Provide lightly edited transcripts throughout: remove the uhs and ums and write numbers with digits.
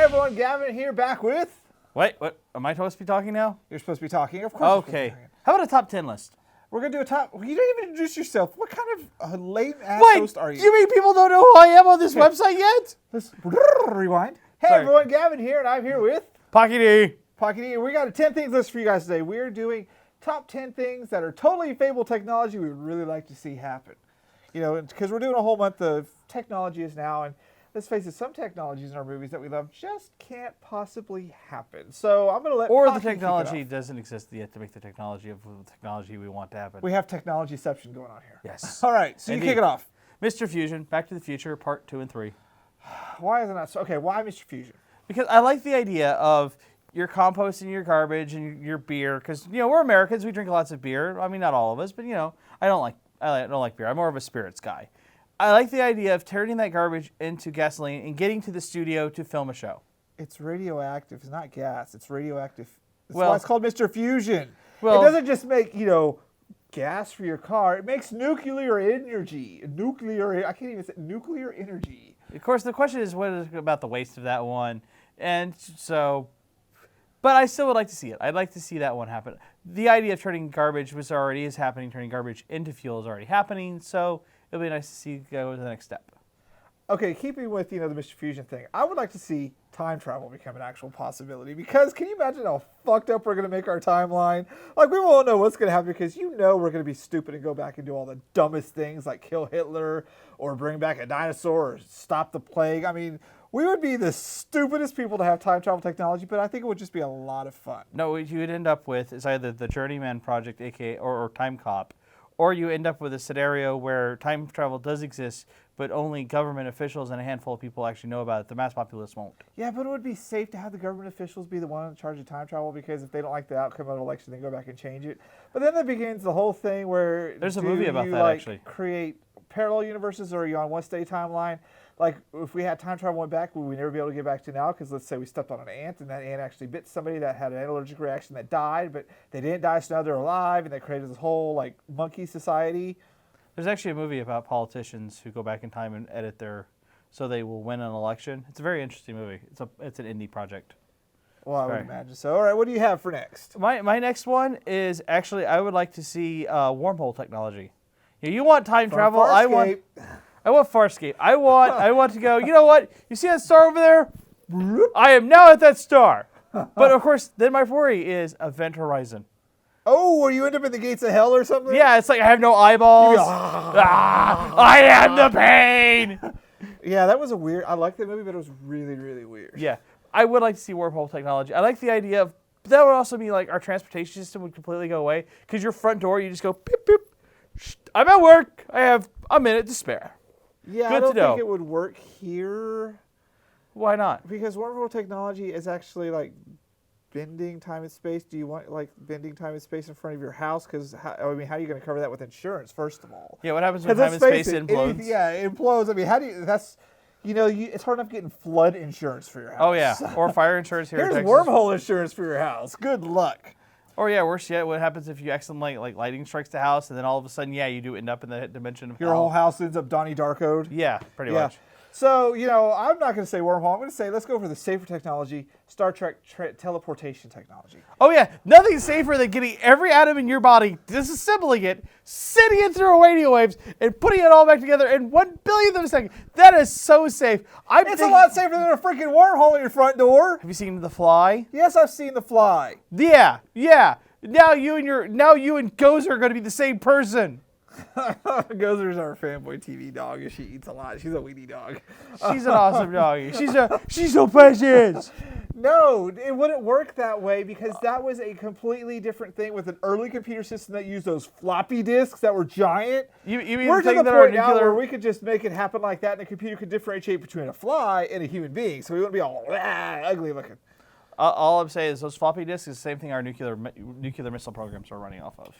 everyone, Gavin here, back with... Wait, what? Am I supposed to be talking now? You're supposed to be talking, of course. Okay. How about a top 10 list? We're going to do a top... You didn't even introduce yourself. What kind of late-ass Wait, host are you? You mean people don't know who I am on this website yet? Let's rewind. Hey, Sorry. everyone, Gavin here, and I'm here with... Pocky D. Pocky D. We got a 10 things list for you guys today. We're doing top 10 things that are totally fable technology we would really like to see happen. You know, because we're doing a whole month of technology is now, and let's face it, some technologies in our movies that we love just can't possibly happen. So I'm going to let Or Pocky the technology kick it off. doesn't exist yet to make the technology of the technology we want to happen. We have technologyception going on here. Yes. All right, so Indeed. you kick it off. Mr. Fusion, Back to the Future, Part 2 and 3. Why is it not so? Okay, why Mr. Fusion? Because I like the idea of you're composting your garbage and your beer. Because, you know, we're Americans. We drink lots of beer. I mean, not all of us, but, you know, I don't like beer. I'm more of a spirits guy. I like the idea of turning that garbage into gasoline and getting to the studio to film a show. It's radioactive. It's not gas. It's radioactive. That's Well- why it's called Mr. Fusion. Well- It doesn't just make, you know, gas for your car. It makes nuclear energy. I can't even say nuclear energy. Of course, the question is what is about the waste of that one. And so, but I still would like to see it. I'd like to see that one happen. The idea of turning garbage is happening. Turning garbage into fuel is already happening. So it'll be nice to see go to the next step. Okay, keeping with, you know, the Mr. Fusion thing, I would like to see time travel become an actual possibility, because can you imagine how fucked up we're going to make our timeline? Like, we won't know what's going to happen because you know we're going to be stupid and go back and do all the dumbest things like kill Hitler or bring back a dinosaur or stop the plague. I mean, we would be the stupidest people to have time travel technology, but I think it would just be a lot of fun. No, what you would end up with is either the Journeyman Project, aka or Time Cop, or you end up with a scenario where time travel does exist, but only government officials and a handful of people actually know about it. The mass populace won't. Yeah, but it would be safe to have the government officials be the one in charge of time travel, because if they don't like the outcome of an election, they go back and change it. But then there begins the whole thing where There's a movie about that, like, actually. create parallel universes, or are you on one state timeline? Like, if we had time travel went back, would we never be able to get back to now? Because let's say we stepped on an ant, and that ant actually bit somebody that had an allergic reaction that died, but they didn't die, so now they're alive, and they created this whole, like, monkey society. There's actually a movie about politicians who go back in time and edit so they will win an election. It's a very interesting movie. It's an indie project. Well, I would Right. imagine so. All right, what do you have for next? My next one is actually I would like to see wormhole technology. You want time travel? I want Farscape. I want to go. You know what? You see that star over there? I am now at that star. But of course, then my worry is Event Horizon. Oh, or you end up in the gates of hell or something? Yeah, it's like I have no eyeballs. I am the pain. Yeah, that was a weird... I liked that movie, but it was really, really weird. Yeah, I would like to see wormhole technology. I like the idea of... That would also be like our transportation system would completely go away. Because your front door, you just go, beep, beep. I'm at work. I have a minute to spare. Yeah, Good I don't to know. think it would work here. Why not? Because wormhole technology is actually like bending time and space. Do you want like bending time and space in front of your house? Because how are you going to cover that with insurance, first of all? Yeah, what happens when 'Cause time and let's face space it, implodes? Yeah, it implodes. I mean, how do you... That's... You know, it's hard enough getting flood insurance for your house. Oh, yeah. Or fire insurance here in Here's Texas. wormhole insurance for your house. Good luck. Or, yeah, worse yet, what happens if you accidentally, like lightning strikes the house, and then all of a sudden, yeah, you do end up in the dimension of Your hell. whole house ends up Donnie Darko'd. Yeah, pretty Yeah. much. So, you know, I'm not going to say wormhole. I'm going to say let's go for the safer technology, Star Trek teleportation technology. Oh, yeah, nothing safer than getting every atom in your body, disassembling it, sending it through radio waves, and putting it all back together in 1/1000th of a second. That is so safe. It's a lot safer than a freaking wormhole in your front door. Have you seen The Fly? Yes, I've seen The Fly. Yeah. Now you and Gozer are going to be the same person. Gozer's our fanboy TV dog, and she eats a lot. She's a weenie dog. She's an awesome doggy. She's so precious. No, it wouldn't work that way, because that was a completely different thing with an early computer system that used those floppy disks that were giant. You mean We're the to thing the that our point now nuclear... where we could just make it happen like that, and the computer could differentiate between a fly and a human being, so we wouldn't be all ugly looking. all I'm saying is those floppy disks is the same thing our nuclear missile programs are running off of.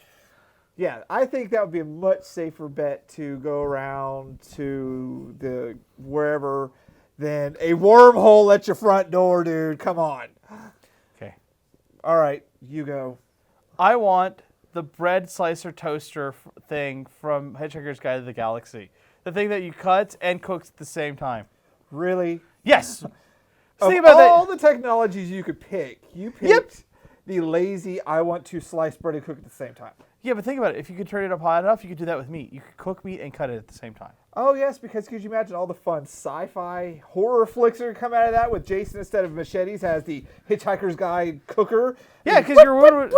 Yeah, I think that would be a much safer bet to go around to the wherever than a wormhole at your front door, dude. Come on. Okay. All right, you go. I want the bread slicer toaster thing from Hitchhiker's Guide to the Galaxy. The thing that you cut and cooks at the same time. Really? Yes. Think about all that. the technologies you could pick, you picked the lazy, I want to slice bread and cook at the same time. Yeah, but think about it. If you could turn it up high enough, you could do that with meat. You could cook meat and cut it at the same time. Oh, yes, because could you imagine all the fun sci-fi horror flicks that are going to come out of that with Jason, instead of machetes, has the Hitchhiker's Guide cooker. Yeah, because your wood would...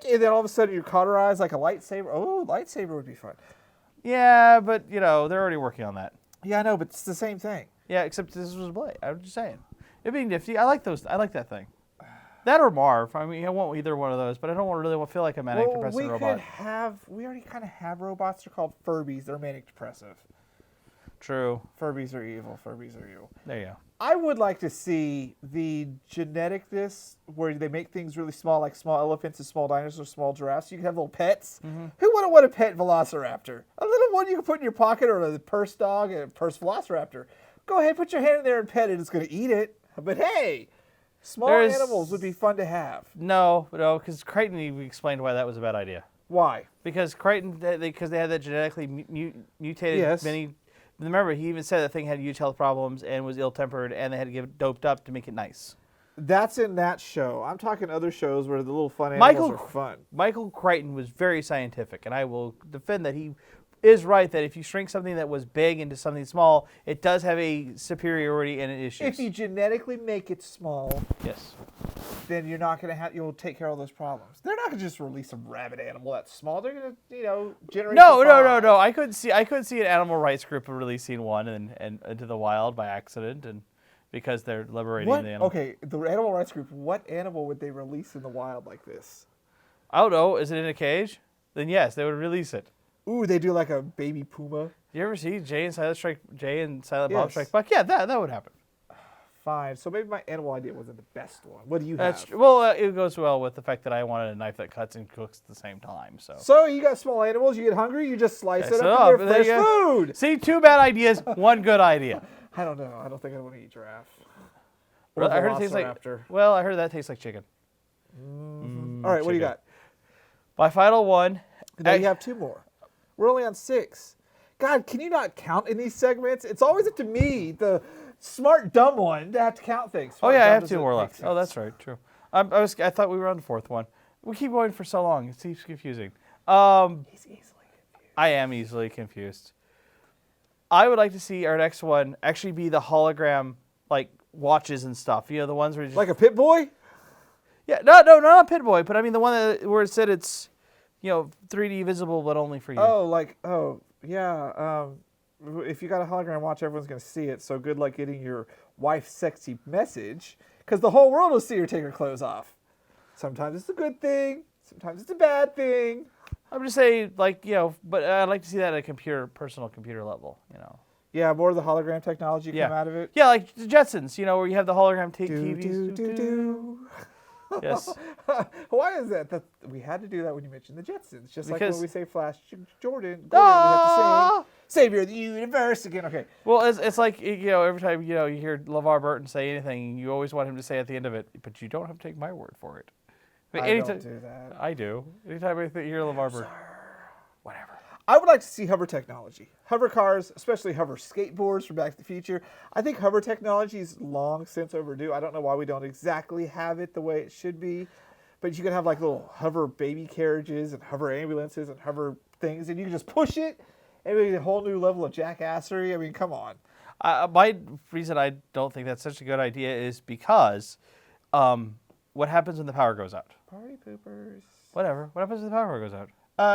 And then all of a sudden you're cauterized like a lightsaber. Oh, lightsaber would be fun. Yeah, but, you know, they're already working on that. Yeah, I know, but it's the same thing. Yeah, except this was a blade. I'm just saying. It'd be nifty. I like those. I like that thing. That or Marv. I mean, I want either one of those, but I don't really feel like a manic depressive robot. We already kind of have robots. They're called Furbies. They're manic depressive. True. Furbies are evil. Furbies are evil. There you go. I would like to see the geneticness where they make things really small, like small elephants and small dinosaurs, small giraffes. You can have little pets. Mm-hmm. Who wouldn't want a pet velociraptor? A little one you can put in your pocket, or a purse dog and a purse velociraptor. Go ahead, put your hand in there and pet it. It's going to eat it. But hey, small animals would be fun to have. No, because Crichton even explained why that was a bad idea. Why? Because Crichton, because they had that genetically mutated mini. Remember, he even said that thing had huge health problems and was ill-tempered, and they had to get it doped up to make it nice. That's in that show. I'm talking other shows where the little fun animals are fun. Michael Crichton was very scientific, and I will defend that he is right that if you shrink something that was big into something small, it does have a superiority and issues. If you genetically make it small, yes, then you're not going to have. You'll take care of all those problems. They're not going to just release a rabbit animal that's small. They're going to, generate. No. I could see an animal rights group releasing one and into the wild by accident, and because they're liberating the animal. Okay, the animal rights group. What animal would they release in the wild like this? I don't know. Is it in a cage? Then yes, they would release it. Ooh, they do like a baby puma. You ever see Jay and Silent Bob Strike Back? Yeah, that would happen. Fine. So maybe my animal idea wasn't the best one. What do you have? Well, it goes well with the fact that I wanted a knife that cuts and cooks at the same time. So you got small animals. You get hungry, you just slice it up and they're fresh food. See, 2 bad ideas, 1 good idea. I don't know. I don't think I want to eat giraffe. I heard it tastes like. Well, I heard that tastes like chicken. All right, what do you got? My final one. Now you have 2 more. We're only on 6. God, can you not count in these segments? It's always up to me, the smart, dumb one, to have to count things. I have 2 more left. Sense. Oh, that's right. True. I thought we were on the 4th one. We keep going for so long. It seems confusing. He's easily confused. I am easily confused. I would like to see our next one actually be the hologram, like, watches and stuff. You know, the ones where you just... Like a Pit Boy? Yeah, no, not a Pit Boy, but I mean the one where it said it's... 3D visible, but only for you. Yeah. If you got a hologram watch, everyone's going to see it. So good luck getting your wife's sexy message, because the whole world will see her take her clothes off. Sometimes it's a good thing. Sometimes it's a bad thing. I'm just saying, but I'd like to see that at a personal computer level, Yeah, more of the hologram technology come out of it. Yeah, like the Jetsons, where you have the hologram TVs. Yes. Why is that? We had to do that when you mentioned the Jetsons. Just like when we say Flash Gordon, we have to sing Savior of the Universe again. Okay. Well, it's like, every time, you hear LeVar Burton say anything, you always want him to say at the end of it, but you don't have to take my word for it. But I don't do that. I do. Anytime I hear LeVar Burton. Whatever. I would like to see hover technology. Hover cars, especially hover skateboards from Back to the Future. I think hover technology is long since overdue. I don't know why we don't exactly have it the way it should be. But you can have like little hover baby carriages and hover ambulances and hover things. And you can just push it and make a whole new level of jackassery. I mean, come on. My reason I don't think that's such a good idea is because what happens when the power goes out? Party poopers. Whatever. What happens when the power goes out?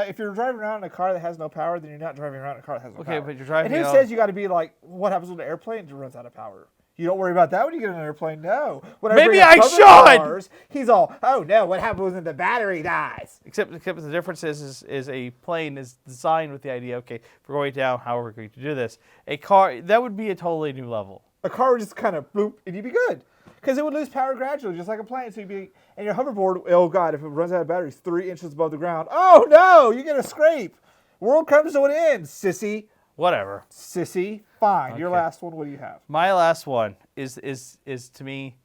If you're driving around in a car that has no power, then you're not driving around in a car that has no power. Okay, but you're driving. And who says you got to be like, what happens when the airplane runs out of power? You don't worry about that when you get on an airplane. No. Maybe I should. Cars, he's all, oh no, what happens when the battery dies? Except the difference is a plane is designed with the idea, okay, if we're going down, how are we going to do this? A car, that would be a totally new level. A car would just kind of bloop, and you'd be good. Because it would lose power gradually, just like a plane. So you'd be, and your hoverboard, oh God, if it runs out of batteries 3 inches above the ground, oh no, you get a scrape. World comes to an end, sissy. Whatever. Sissy. Fine. Okay. Your last one, what do you have? My last one is to me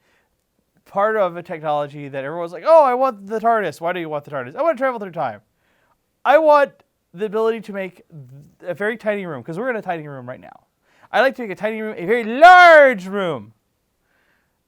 part of a technology that everyone's like, oh, I want the TARDIS. Why do you want the TARDIS? I want to travel through time. I want the ability to make a very tiny room, because we're in a tiny room right now. I like to make a tiny room a very large room.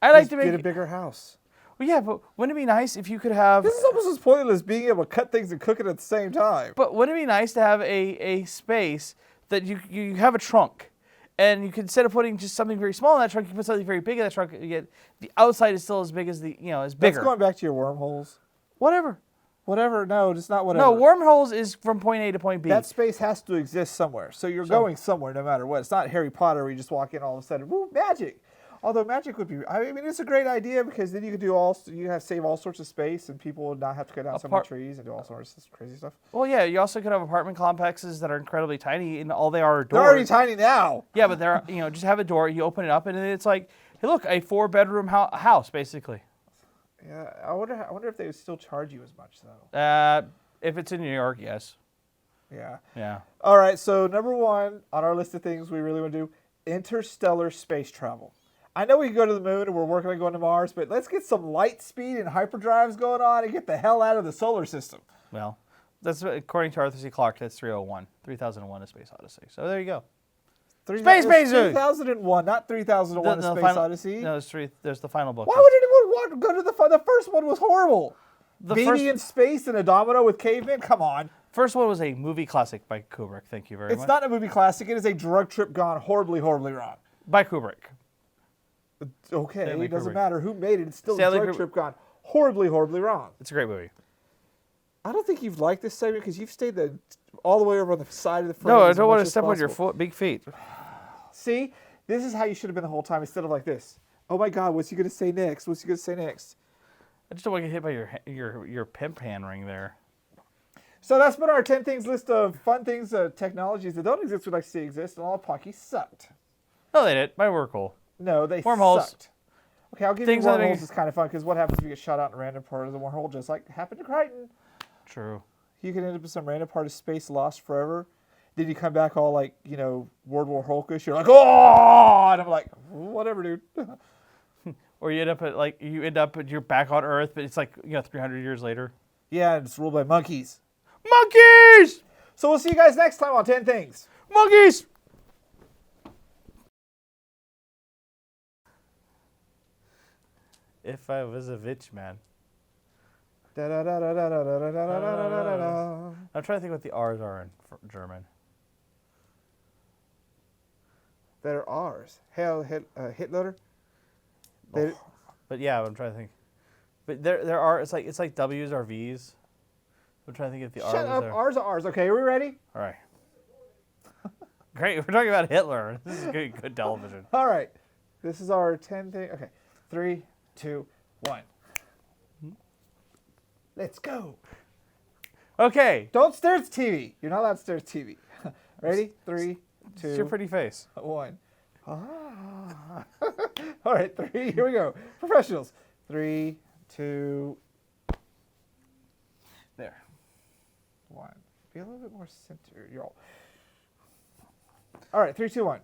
I like to make get a bigger house. Well, yeah, but wouldn't it be nice if you could have? This is almost as pointless as being able to cut things and cook it at the same time. But wouldn't it be nice to have a space that you have a trunk, and you could, instead of putting just something very small in that trunk, you put something very big in that trunk. You get the outside is still as big as is bigger. That's going back to your wormholes. Whatever. No, just not whatever. No, wormholes is from point A to point B. That space has to exist somewhere. So you're going somewhere no matter what. It's not Harry Potter where you just walk in all of a sudden, woo, magic. Although magic would be, I mean, it's a great idea because then you could save all sorts of space and people would not have to cut down so many trees and do all sorts of crazy stuff. Well, yeah, you also could have apartment complexes that are incredibly tiny and all they are doors. They're already tiny now. Yeah, but they're, just have a door, you open it up and it's like, hey, look, a 4-bedroom house, basically. Yeah, I wonder if they would still charge you as much, though. If it's in New York, yes. Yeah. Yeah. All right, so number 1 on our list of things we really want to do, interstellar space travel. I know we can go to the moon and we're working on going to Mars, but let's get some light speed and hyperdrives going on and get the hell out of the solar system. Well, that's according to Arthur C. Clarke, that's 3001, A Space Odyssey. So there you go. Space Base! 3001, not 3001, A Space Odyssey. No, there's the final book. Why would anyone want to go to the first one was horrible. Baby in space and a domino with cavemen? Come on. First one was a movie classic by Kubrick. Thank you very much. It's not a movie classic. It is a drug trip gone horribly, horribly wrong. By Kubrick. Okay, Stanley it doesn't Kubrick. matter who made it. It's still Stanley a drug trip gone horribly, horribly wrong. It's a great movie. I don't think you've liked this segment because you've stayed all the way over on the side of the frame. No, I don't want to step on your big feet. See, this is how you should have been the whole time instead of like this. Oh my God, what's he going to say next? What's he going to say next? I just don't want to get hit by your pimp hand ring there. So that's been our 10 things list of fun things, technologies that don't exist we'd like to see exist, and all Pocky sucked. No, they didn't. Mine were cool. No, they wormholes. Sucked. Okay, I'll give you wormholes. It's kind of fun because what happens if you get shot out in a random part of the wormhole, just like happened to Crichton? True. You can end up in some random part of space lost forever. Then you come back all like, World War Hulkish. You're like, oh! And I'm like, whatever, dude. Or you end up you're back on Earth, but it's like 300 years later. Yeah, and it's ruled by monkeys. Monkeys! So we'll see you guys next time on 10 Things. Monkeys! If I was a witch man. I'm trying to think what the R's are in German. They're R's. Hitler. But yeah, I'm trying to think. But there are. It's like W's or V's. I'm trying to think if the R's Shut up. are. R's are R's. Okay, are we ready? All right. Great. We're talking about Hitler. This is good television. All right. This is our 10 thing. Okay. 3, 2, 1. Let's go. Okay. Don't stare at the TV. You're not allowed to stare at TV. Ready? 3, 2, It's your pretty face. 1. Ah. All right, 3. Here we go. Professionals. 3, 2. There. 1. Be a little bit more centered. All right, 3, 2, 1.